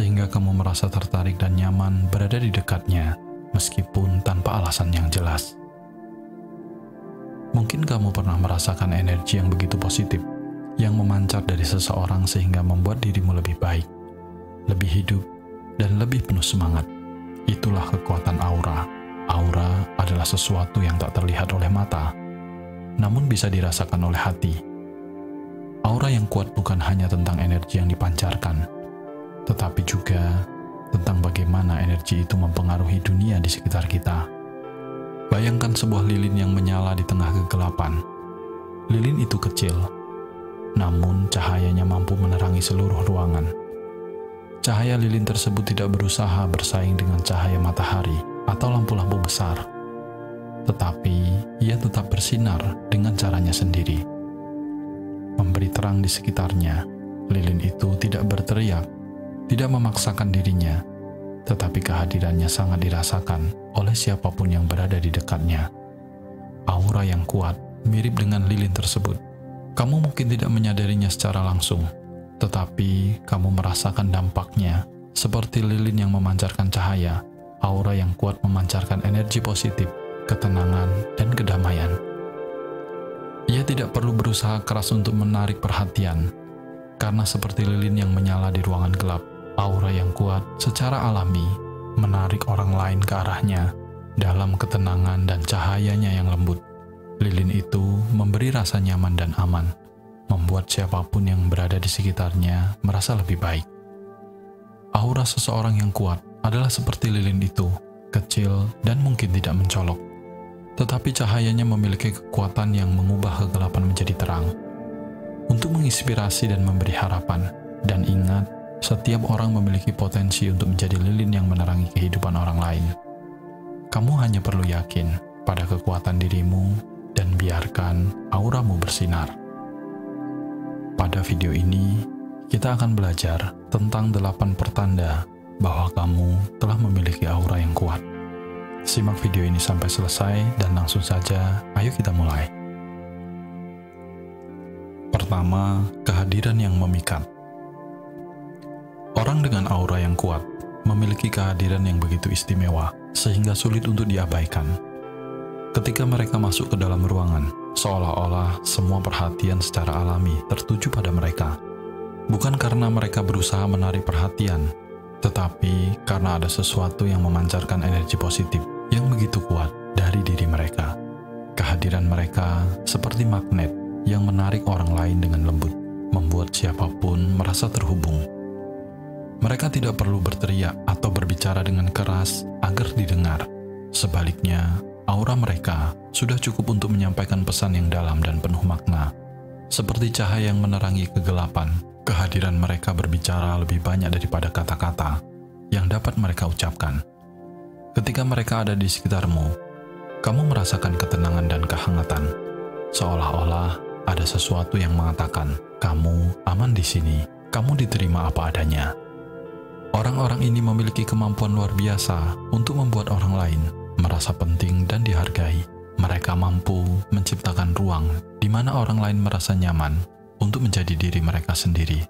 sehingga kamu merasa tertarik dan nyaman berada di dekatnya, meskipun tanpa alasan yang jelas. Mungkin kamu pernah merasakan energi yang begitu positif, yang memancar dari seseorang sehingga membuat dirimu lebih baik, lebih hidup, dan lebih penuh semangat. Itulah kekuatan aura. Aura adalah sesuatu yang tak terlihat oleh mata, namun bisa dirasakan oleh hati. Aura yang kuat bukan hanya tentang energi yang dipancarkan, tetapi juga tentang bagaimana energi itu mempengaruhi dunia di sekitar kita. Bayangkan sebuah lilin yang menyala di tengah kegelapan. Lilin itu kecil, namun cahayanya mampu menerangi seluruh ruangan. Cahaya lilin tersebut tidak berusaha bersaing dengan cahaya matahari atau lampu-lampu besar, tetapi ia tetap bersinar dengan caranya sendiri. Memberi terang di sekitarnya, lilin itu tidak berteriak, tidak memaksakan dirinya, tetapi kehadirannya sangat dirasakan oleh siapapun yang berada di dekatnya. Aura yang kuat mirip dengan lilin tersebut. Kamu mungkin tidak menyadarinya secara langsung, tetapi kamu merasakan dampaknya seperti lilin yang memancarkan cahaya. Aura yang kuat memancarkan energi positif, ketenangan, dan kedamaian. Ia tidak perlu berusaha keras untuk menarik perhatian, karena seperti lilin yang menyala di ruangan gelap, aura yang kuat secara alami menarik orang lain ke arahnya dalam ketenangan dan cahayanya yang lembut. Lilin itu memberi rasa nyaman dan aman, membuat siapapun yang berada di sekitarnya merasa lebih baik. Aura seseorang yang kuat adalah seperti lilin itu, kecil dan mungkin tidak mencolok, tetapi cahayanya memiliki kekuatan yang mengubah kegelapan menjadi terang, untuk menginspirasi dan memberi harapan. Dan ingat, setiap orang memiliki potensi untuk menjadi lilin yang menerangi kehidupan orang lain. Kamu hanya perlu yakin pada kekuatan dirimu dan biarkan auramu bersinar. Pada video ini, kita akan belajar tentang 8 pertanda bahwa kamu telah memiliki aura yang kuat. Simak video ini sampai selesai dan langsung saja, ayo kita mulai. Pertama, kehadiran yang memikat. Orang dengan aura yang kuat memiliki kehadiran yang begitu istimewa, sehingga sulit untuk diabaikan. Ketika mereka masuk ke dalam ruangan, seolah-olah semua perhatian secara alami tertuju pada mereka. Bukan karena mereka berusaha menarik perhatian, tetapi karena ada sesuatu yang memancarkan energi positif yang begitu kuat dari diri mereka. Kehadiran mereka seperti magnet yang menarik orang lain dengan lembut, membuat siapapun merasa terhubung. Mereka tidak perlu berteriak atau berbicara dengan keras agar didengar. Sebaliknya, aura mereka sudah cukup untuk menyampaikan pesan yang dalam dan penuh makna. Seperti cahaya yang menerangi kegelapan, kehadiran mereka berbicara lebih banyak daripada kata-kata yang dapat mereka ucapkan. Ketika mereka ada di sekitarmu, kamu merasakan ketenangan dan kehangatan, seolah-olah ada sesuatu yang mengatakan, kamu aman di sini, kamu diterima apa adanya. Orang-orang ini memiliki kemampuan luar biasa untuk membuat orang lain merasa penting dan dihargai. Mereka mampu menciptakan ruang di mana orang lain merasa nyaman untuk menjadi diri mereka sendiri,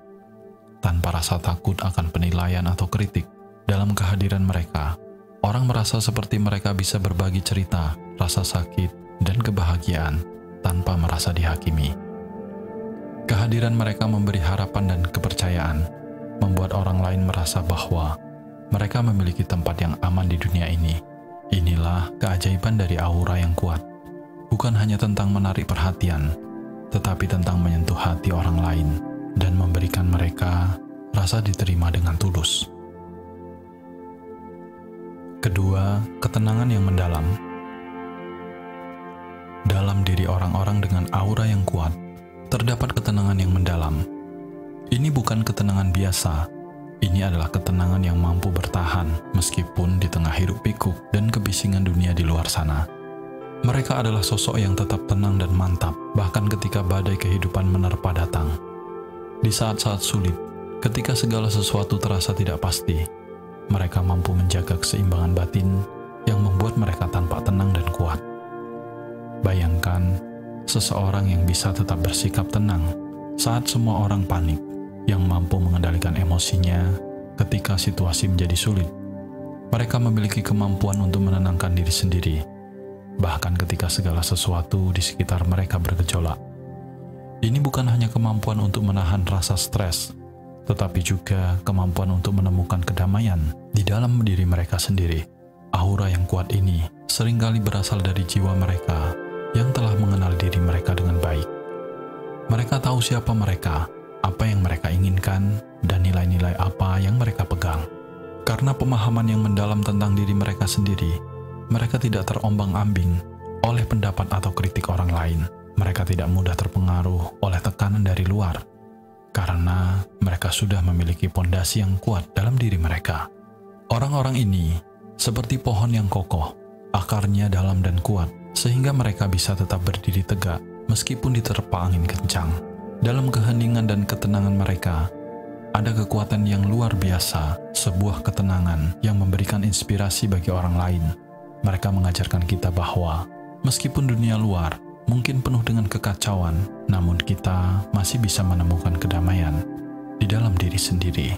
tanpa rasa takut akan penilaian atau kritik. Dalam kehadiran mereka, orang merasa seperti mereka bisa berbagi cerita, rasa sakit, dan kebahagiaan tanpa merasa dihakimi. Kehadiran mereka memberi harapan dan kepercayaan, membuat orang lain merasa bahwa mereka memiliki tempat yang aman di dunia ini. Inilah keajaiban dari aura yang kuat. Bukan hanya tentang menarik perhatian, tetapi tentang menyentuh hati orang lain dan memberikan mereka rasa diterima dengan tulus. Kedua, ketenangan yang mendalam. Dalam diri orang-orang dengan aura yang kuat, terdapat ketenangan yang mendalam. Ini bukan ketenangan biasa. Ini adalah ketenangan yang mampu bertahan meskipun di tengah hiruk-pikuk dan kebisingan dunia di luar sana. Mereka adalah sosok yang tetap tenang dan mantap, bahkan ketika badai kehidupan menerpa datang. Di saat-saat sulit, ketika segala sesuatu terasa tidak pasti, mereka mampu menjaga keseimbangan batin yang membuat mereka tampak tenang dan kuat. Bayangkan seseorang yang bisa tetap bersikap tenang saat semua orang panik, yang mampu mengendalikan emosinya ketika situasi menjadi sulit. Mereka memiliki kemampuan untuk menenangkan diri sendiri, bahkan ketika segala sesuatu di sekitar mereka bergejolak. Ini bukan hanya kemampuan untuk menahan rasa stres, tetapi juga kemampuan untuk menemukan kedamaian di dalam diri mereka sendiri. Aura yang kuat ini seringkali berasal dari jiwa mereka yang telah mengenal diri mereka dengan baik. Mereka tahu siapa mereka, apa yang mereka inginkan, dan nilai-nilai apa yang mereka pegang. Karena pemahaman yang mendalam tentang diri mereka sendiri, mereka tidak terombang-ambing oleh pendapat atau kritik orang lain. Mereka tidak mudah terpengaruh oleh tekanan dari luar, karena mereka sudah memiliki pondasi yang kuat dalam diri mereka. Orang-orang ini seperti pohon yang kokoh, akarnya dalam dan kuat, sehingga mereka bisa tetap berdiri tegak meskipun diterpa angin kencang. Dalam keheningan dan ketenangan mereka, ada kekuatan yang luar biasa, sebuah ketenangan yang memberikan inspirasi bagi orang lain. Mereka mengajarkan kita bahwa, meskipun dunia luar mungkin penuh dengan kekacauan, namun kita masih bisa menemukan kedamaian di dalam diri sendiri.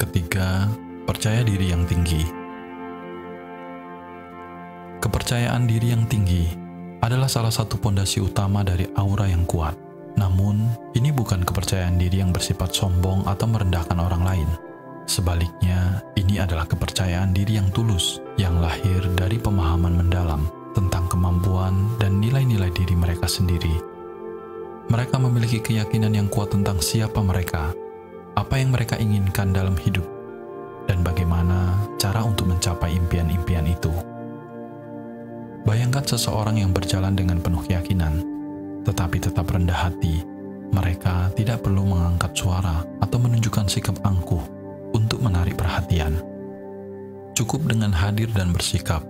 Ketiga, percaya diri yang tinggi. Kepercayaan diri yang tinggi adalah salah satu pondasi utama dari aura yang kuat. Namun, ini bukan kepercayaan diri yang bersifat sombong atau merendahkan orang lain. Sebaliknya, ini adalah kepercayaan diri yang tulus, yang lahir dari pemahaman mendalam tentang kemampuan dan nilai-nilai diri mereka sendiri. Mereka memiliki keyakinan yang kuat tentang siapa mereka, apa yang mereka inginkan dalam hidup, dan bagaimana cara untuk mencapai impian-impian itu. Bayangkan seseorang yang berjalan dengan penuh keyakinan, tetapi tetap rendah hati. Mereka tidak perlu mengangkat suara atau menunjukkan sikap angkuh untuk menarik perhatian. Cukup dengan hadir dan bersikap,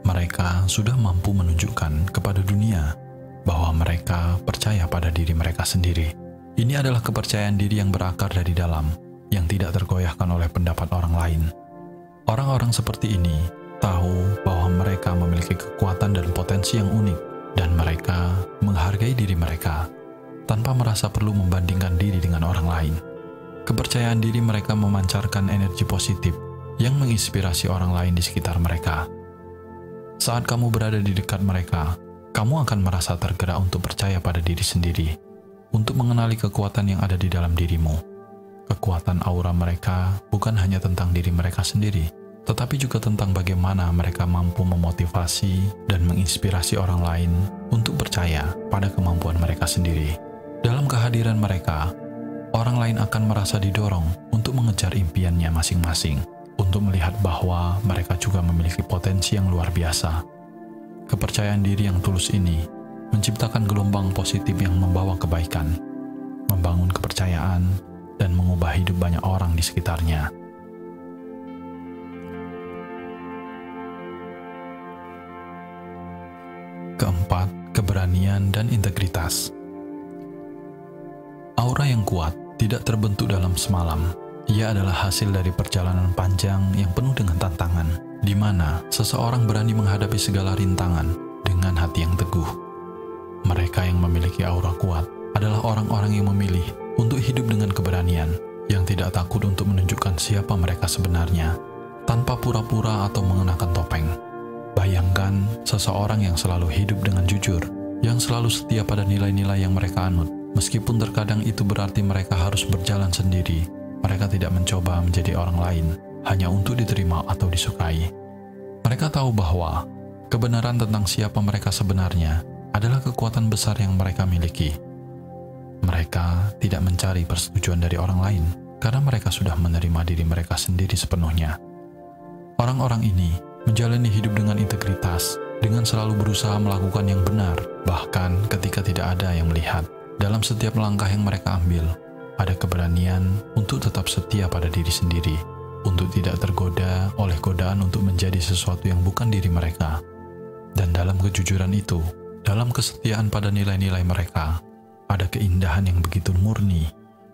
mereka sudah mampu menunjukkan kepada dunia bahwa mereka percaya pada diri mereka sendiri. Ini adalah kepercayaan diri yang berakar dari dalam, yang tidak tergoyahkan oleh pendapat orang lain. Orang-orang seperti ini tahu bahwa mereka memiliki kekuatan dan potensi yang unik, dan mereka menghargai diri mereka tanpa merasa perlu membandingkan diri dengan orang lain. Kepercayaan diri mereka memancarkan energi positif yang menginspirasi orang lain di sekitar mereka. Saat kamu berada di dekat mereka, kamu akan merasa tergerak untuk percaya pada diri sendiri, untuk mengenali kekuatan yang ada di dalam dirimu. Kekuatan aura mereka bukan hanya tentang diri mereka sendiri, tetapi juga tentang bagaimana mereka mampu memotivasi dan menginspirasi orang lain untuk percaya pada kemampuan mereka sendiri. Dalam kehadiran mereka, orang lain akan merasa didorong untuk mengejar impiannya masing-masing, untuk melihat bahwa mereka juga memiliki potensi yang luar biasa. Kepercayaan diri yang tulus ini menciptakan gelombang positif yang membawa kebaikan, membangun kepercayaan, dan mengubah hidup banyak orang di sekitarnya. Keempat, keberanian dan integritas. Aura yang kuat tidak terbentuk dalam semalam. Ia adalah hasil dari perjalanan panjang yang penuh dengan tantangan, di mana seseorang berani menghadapi segala rintangan dengan hati yang teguh. Mereka yang memiliki aura kuat adalah orang-orang yang memilih untuk hidup dengan keberanian, yang tidak takut untuk menunjukkan siapa mereka sebenarnya, tanpa pura-pura atau mengenakan topeng. Bayangkan seseorang yang selalu hidup dengan jujur, yang selalu setia pada nilai-nilai yang mereka anut, meskipun terkadang itu berarti mereka harus berjalan sendiri. Mereka tidak mencoba menjadi orang lain hanya untuk diterima atau disukai. Mereka tahu bahwa kebenaran tentang siapa mereka sebenarnya adalah kekuatan besar yang mereka miliki. Mereka tidak mencari persetujuan dari orang lain karena mereka sudah menerima diri mereka sendiri sepenuhnya. Orang-orang ini menjalani hidup dengan integritas, dengan selalu berusaha melakukan yang benar, bahkan ketika tidak ada yang melihat. Dalam setiap langkah yang mereka ambil, ada keberanian untuk tetap setia pada diri sendiri, untuk tidak tergoda oleh godaan untuk menjadi sesuatu yang bukan diri mereka. Dan dalam kejujuran itu, dalam kesetiaan pada nilai-nilai mereka, ada keindahan yang begitu murni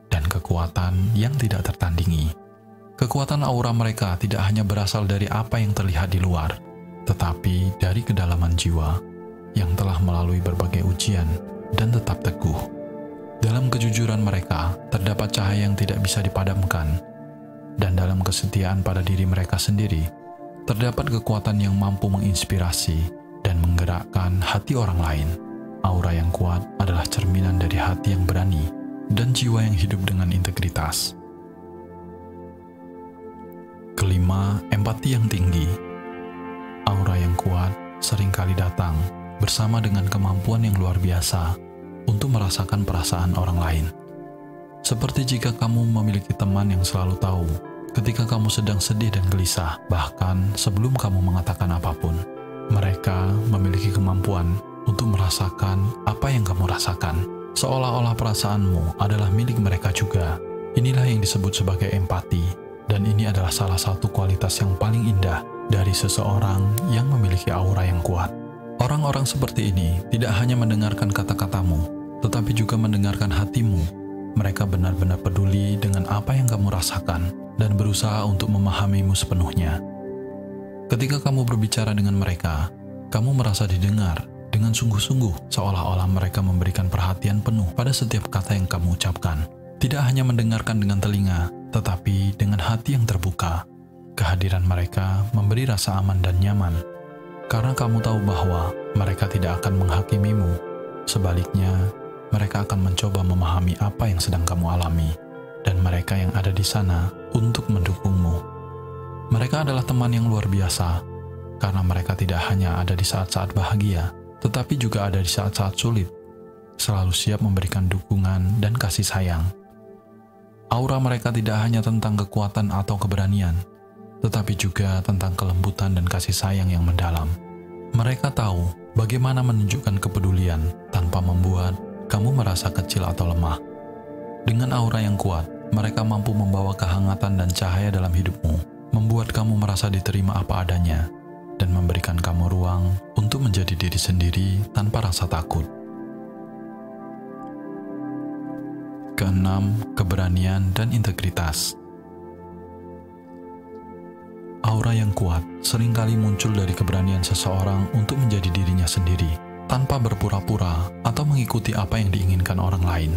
dan kekuatan yang tidak tertandingi. Kekuatan aura mereka tidak hanya berasal dari apa yang terlihat di luar, tetapi dari kedalaman jiwa yang telah melalui berbagai ujian dan tetap teguh. Dalam kejujuran mereka, terdapat cahaya yang tidak bisa dipadamkan. Dan dalam kesetiaan pada diri mereka sendiri, terdapat kekuatan yang mampu menginspirasi dan menggerakkan hati orang lain. Aura yang kuat adalah cerminan dari hati yang berani dan jiwa yang hidup dengan integritas. Kelima, empati yang tinggi. Aura yang kuat seringkali datang bersama dengan kemampuan yang luar biasa untuk merasakan perasaan orang lain. Seperti jika kamu memiliki teman yang selalu tahu ketika kamu sedang sedih dan gelisah, bahkan sebelum kamu mengatakan apapun. Mereka memiliki kemampuan untuk merasakan apa yang kamu rasakan, seolah-olah perasaanmu adalah milik mereka juga. Inilah yang disebut sebagai empati, dan ini adalah salah satu kualitas yang paling indah dari seseorang yang memiliki aura yang kuat. Orang-orang seperti ini tidak hanya mendengarkan kata-katamu, tetapi juga mendengarkan hatimu. Mereka benar-benar peduli dengan apa yang kamu rasakan dan berusaha untuk memahamimu sepenuhnya. Ketika kamu berbicara dengan mereka, kamu merasa didengar dengan sungguh-sungguh, seolah-olah mereka memberikan perhatian penuh pada setiap kata yang kamu ucapkan. Tidak hanya mendengarkan dengan telinga, tetapi dengan hati yang terbuka. Kehadiran mereka memberi rasa aman dan nyaman, karena kamu tahu bahwa mereka tidak akan menghakimimu. Sebaliknya, mereka akan mencoba memahami apa yang sedang kamu alami, dan mereka yang ada di sana untuk mendukungmu. Mereka adalah teman yang luar biasa, karena mereka tidak hanya ada di saat-saat bahagia, tetapi juga ada di saat-saat sulit, selalu siap memberikan dukungan dan kasih sayang. Aura mereka tidak hanya tentang kekuatan atau keberanian, tetapi juga tentang kelembutan dan kasih sayang yang mendalam. Mereka tahu bagaimana menunjukkan kepedulian tanpa membuat kamu merasa kecil atau lemah. Dengan aura yang kuat, mereka mampu membawa kehangatan dan cahaya dalam hidupmu, membuat kamu merasa diterima apa adanya, dan memberikan kamu ruang untuk menjadi diri sendiri tanpa rasa takut. Keenam, keberanian dan integritas. Aura yang kuat seringkali muncul dari keberanian seseorang untuk menjadi dirinya sendiri, tanpa berpura-pura atau mengikuti apa yang diinginkan orang lain.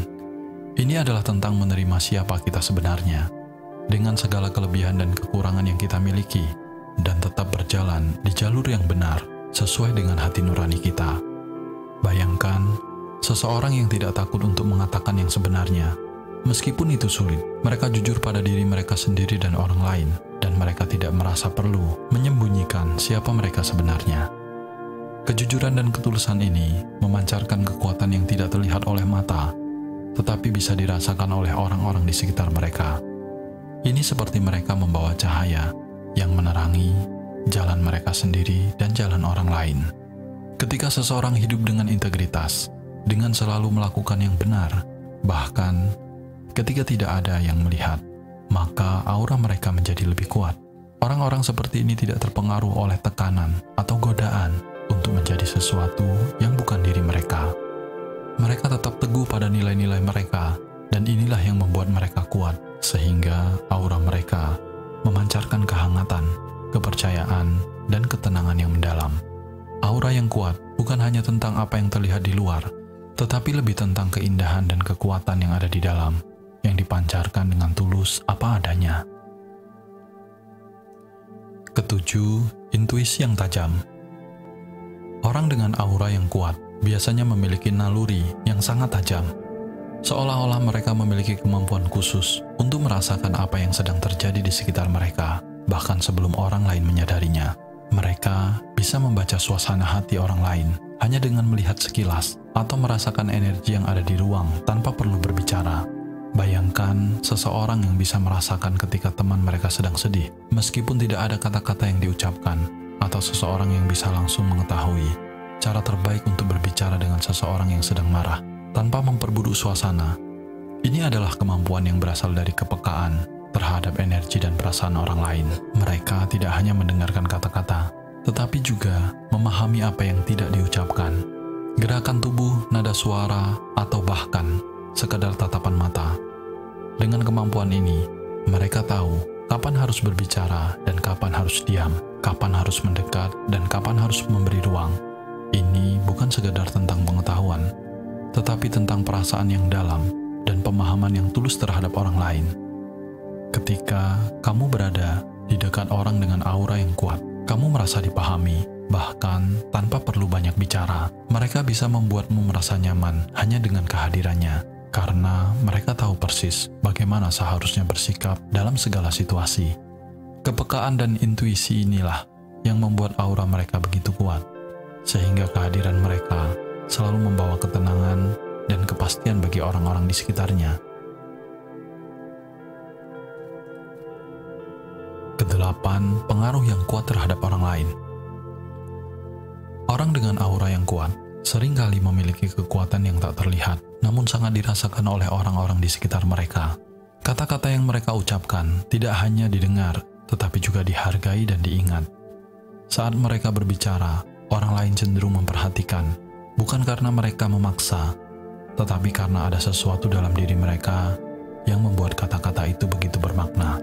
Ini adalah tentang menerima siapa kita sebenarnya, dengan segala kelebihan dan kekurangan yang kita miliki, dan tetap berjalan di jalur yang benar sesuai dengan hati nurani kita. Bayangkan, seseorang yang tidak takut untuk mengatakan yang sebenarnya. Meskipun itu sulit, mereka jujur pada diri mereka sendiri dan orang lain, dan mereka tidak merasa perlu menyembunyikan siapa mereka sebenarnya. Kejujuran dan ketulusan ini memancarkan kekuatan yang tidak terlihat oleh mata, tetapi bisa dirasakan oleh orang-orang di sekitar mereka. Ini seperti mereka membawa cahaya yang menerangi jalan mereka sendiri dan jalan orang lain. Ketika seseorang hidup dengan integritas, dengan selalu melakukan yang benar, bahkan ketika tidak ada yang melihat, maka aura mereka menjadi lebih kuat. Orang-orang seperti ini tidak terpengaruh oleh tekanan atau godaan untuk menjadi sesuatu yang bukan diri mereka. Mereka tetap teguh pada nilai-nilai mereka, dan inilah yang membuat mereka kuat, sehingga aura mereka memancarkan kehangatan, kepercayaan, dan ketenangan yang mendalam. Aura yang kuat bukan hanya tentang apa yang terlihat di luar, tetapi lebih tentang keindahan dan kekuatan yang ada di dalam, yang dipancarkan dengan tulus apa adanya. Ketujuh, intuisi yang tajam. Orang dengan aura yang kuat biasanya memiliki naluri yang sangat tajam, seolah-olah mereka memiliki kemampuan khusus untuk merasakan apa yang sedang terjadi di sekitar mereka, bahkan sebelum orang lain menyadarinya. Mereka bisa membaca suasana hati orang lain hanya dengan melihat sekilas atau merasakan energi yang ada di ruang tanpa perlu berbicara. Bayangkan seseorang yang bisa merasakan ketika teman mereka sedang sedih, meskipun tidak ada kata-kata yang diucapkan, atau seseorang yang bisa langsung mengetahui cara terbaik untuk berbicara dengan seseorang yang sedang marah tanpa memperburuk suasana. Ini adalah kemampuan yang berasal dari kepekaan terhadap energi dan perasaan orang lain. Mereka tidak hanya mendengarkan kata-kata, tetapi juga memahami apa yang tidak diucapkan. Gerakan tubuh, nada suara, atau bahkan sekadar tatapan mata. Dengan kemampuan ini, mereka tahu kapan harus berbicara dan kapan harus diam, kapan harus mendekat dan kapan harus memberi ruang. Ini bukan sekadar tentang pengetahuan, tetapi tentang perasaan yang dalam dan pemahaman yang tulus terhadap orang lain. Ketika kamu berada di dekat orang dengan aura yang kuat, kamu merasa dipahami, bahkan tanpa perlu banyak bicara. Mereka bisa membuatmu merasa nyaman hanya dengan kehadirannya, karena mereka tahu persis bagaimana seharusnya bersikap dalam segala situasi. Kepekaan dan intuisi inilah yang membuat aura mereka begitu kuat, sehingga kehadiran mereka selalu membawa ketenangan dan kepastian bagi orang-orang di sekitarnya. Kedelapan, pengaruh yang kuat terhadap orang lain. Orang dengan aura yang kuat seringkali memiliki kekuatan yang tak terlihat, namun sangat dirasakan oleh orang-orang di sekitar mereka. Kata-kata yang mereka ucapkan tidak hanya didengar, tetapi juga dihargai dan diingat. Saat mereka berbicara, orang lain cenderung memperhatikan, bukan karena mereka memaksa, tetapi karena ada sesuatu dalam diri mereka yang membuat kata-kata itu begitu bermakna.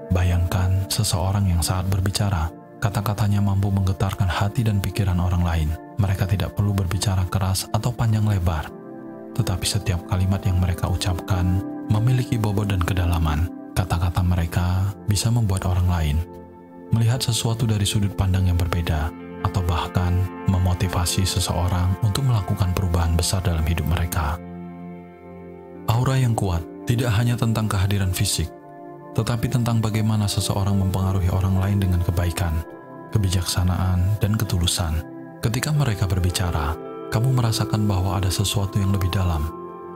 Bayangkan seseorang yang saat berbicara, kata-katanya mampu menggetarkan hati dan pikiran orang lain. Mereka tidak perlu berbicara keras atau panjang lebar, tetapi setiap kalimat yang mereka ucapkan memiliki bobot dan kedalaman. Kata-kata mereka bisa membuat orang lain melihat sesuatu dari sudut pandang yang berbeda, atau bahkan memotivasi seseorang untuk melakukan perubahan besar dalam hidup mereka. Aura yang kuat tidak hanya tentang kehadiran fisik, tetapi tentang bagaimana seseorang mempengaruhi orang lain dengan kebaikan, kebijaksanaan, dan ketulusan. Ketika mereka berbicara, kamu merasakan bahwa ada sesuatu yang lebih dalam,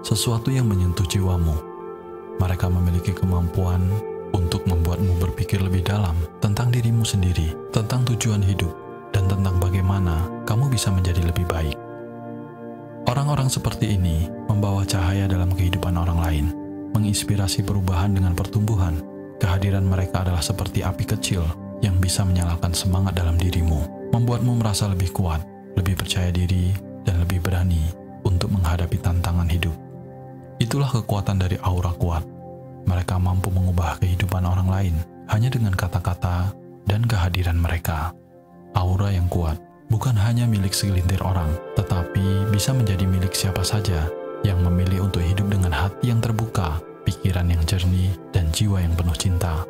sesuatu yang menyentuh jiwamu. Mereka memiliki kemampuan untuk membuatmu berpikir lebih dalam tentang dirimu sendiri, tentang tujuan hidup, dan tentang bagaimana kamu bisa menjadi lebih baik. Orang-orang seperti ini membawa cahaya dalam kehidupan orang lain, menginspirasi perubahan dengan pertumbuhan. Kehadiran mereka adalah seperti api kecil yang bisa menyalakan semangat dalam dirimu, membuatmu merasa lebih kuat, lebih percaya diri, dan lebih berani untuk menghadapi tantangan hidup. Itulah kekuatan dari aura kuat. Mereka mampu mengubah kehidupan orang lain hanya dengan kata-kata dan kehadiran mereka. Aura yang kuat bukan hanya milik segelintir orang, tetapi bisa menjadi milik siapa saja yang memilih untuk hidup dengan hati yang terbuka, pikiran yang jernih, dan jiwa yang penuh cinta.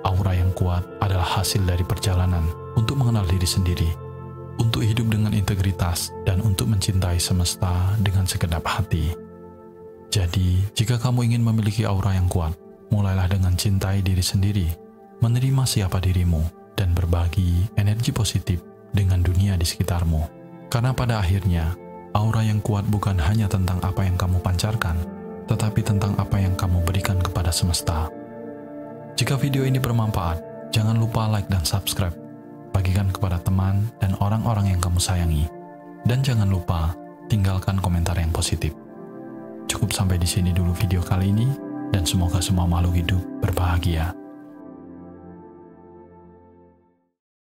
Aura yang kuat adalah hasil dari perjalanan untuk mengenal diri sendiri, untuk hidup dengan integritas, dan untuk mencintai semesta dengan segenap hati. Jadi, jika kamu ingin memiliki aura yang kuat, mulailah dengan cintai diri sendiri, menerima siapa dirimu, dan berbagi energi positif dengan dunia di sekitarmu. Karena pada akhirnya, aura yang kuat bukan hanya tentang apa yang kamu pancarkan, tetapi tentang apa yang kamu berikan kepada semesta. Jika video ini bermanfaat, jangan lupa like dan subscribe. Bagikan kepada teman dan orang-orang yang kamu sayangi. Dan jangan lupa tinggalkan komentar yang positif. Cukup sampai di sini dulu video kali ini, dan semoga semua makhluk hidup berbahagia.